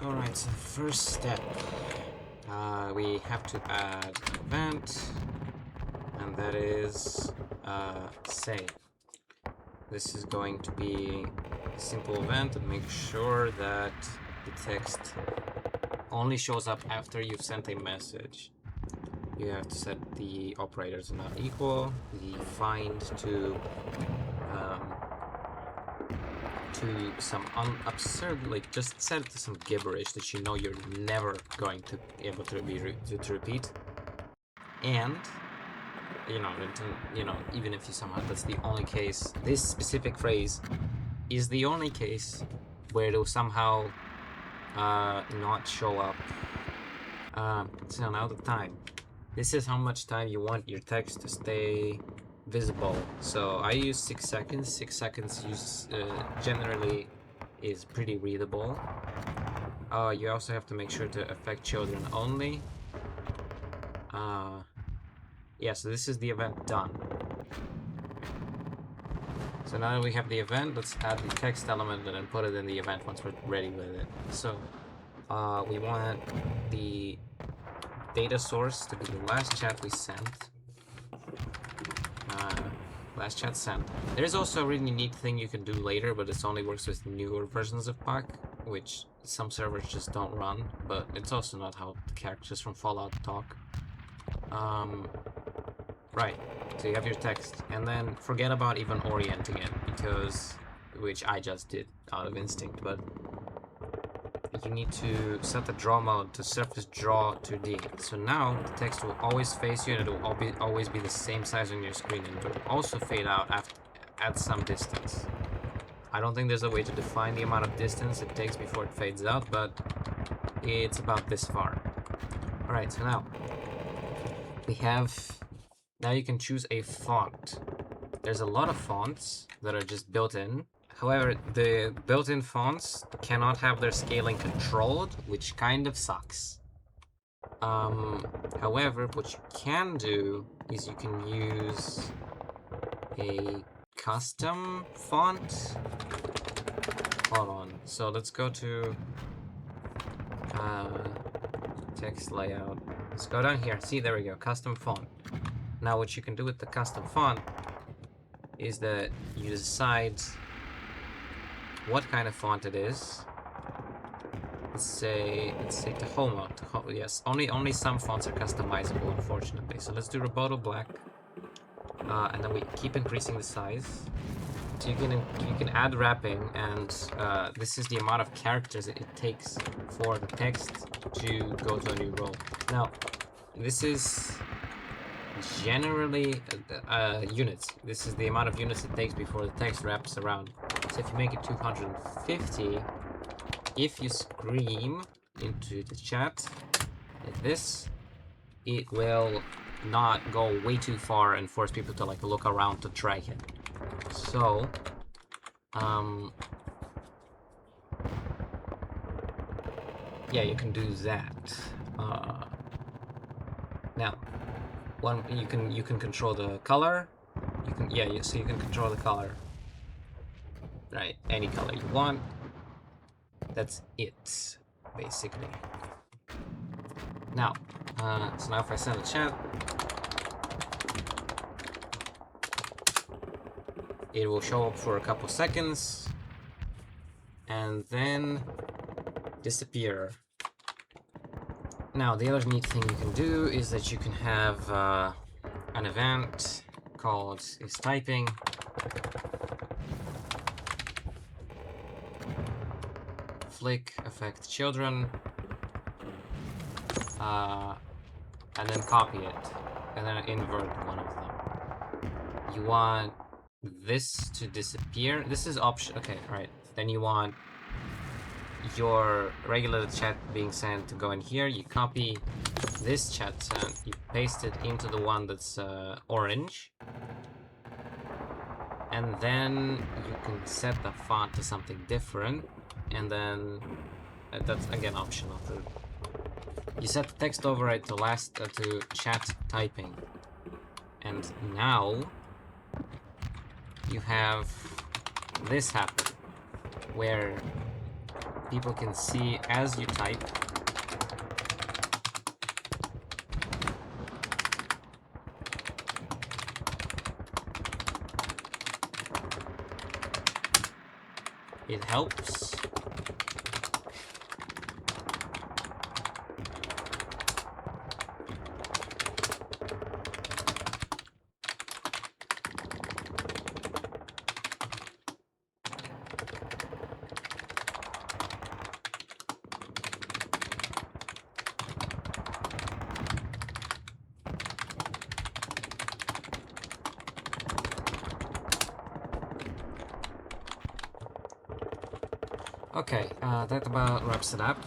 Alright, so first step, we have to add an event, and that is say. This is going to be a simple event and make sure that the text only shows up after you've sent a message. You have to set the operators not equal, the find to some absurd, like just set it to some gibberish that you know you're never going to be able to repeat, and even if you somehow, that's the only case, this specific phrase is the only case where it'll somehow not show up. So now the time. This is how much time you want your text to stay visible. So I use 6 seconds. 6 seconds generally is pretty readable. You also have to make sure to affect children only. Yeah, so this is the event done. So now that we have the event, let's add the text element and then put it in the event once we're ready with it. So we want the data source to be the last chat we sent. Last chat sent. There's also a really neat thing you can do later, but it only works with newer versions of PAC, which some servers just don't run, but it's also not how the characters from Fallout talk. Right, so you have your text, and then forget about even orienting it, which I just did out of instinct, but you need to set the draw mode to surface draw 2D. So now the text will always face you and it will always be the same size on your screen, and it will also fade out at some distance. I don't think there's a way to define the amount of distance it takes before it fades out, but it's about this far. Alright, so now you can choose a font. There's a lot of fonts that are just built in. However, the built-in fonts cannot have their scaling controlled, which kind of sucks. However, what you can do is you can use a custom font. Hold on. So let's go to text layout. Let's go down here. See, there we go. Custom font. Now, what you can do with the custom font is that you decide what kind of font it is. Let's say Tahoma. Yes, only some fonts are customizable, unfortunately. So let's do Roboto Black, and then we keep increasing the size. So you can add wrapping, and this is the amount of characters it takes for the text to go to a new row. Now, this is generally units. This is the amount of units it takes before the text wraps around. So if you make it 250, if you scream into the chat like this, it will not go way too far and force people to like look around to track it. So yeah, you can do that. Now, you can control the color. So you can control the color. Right, any color you want. That's it, basically. Now, so now if I send a chat, it will show up for a couple seconds and then disappear. Now, the other neat thing you can do is that you can have an event called isTyping. Flick, affect children, and then copy it, and then invert one of them. You want this to disappear. This is option. Okay, right. Then you want your regular chat being sent to go in here. You copy this chat sent, you paste it into the one that's orange, and then you can set the font to something different, and then that's again optional. You set the text override to chat typing, and now you have this happen where people can see as you type. It helps. Okay, that about wraps it up.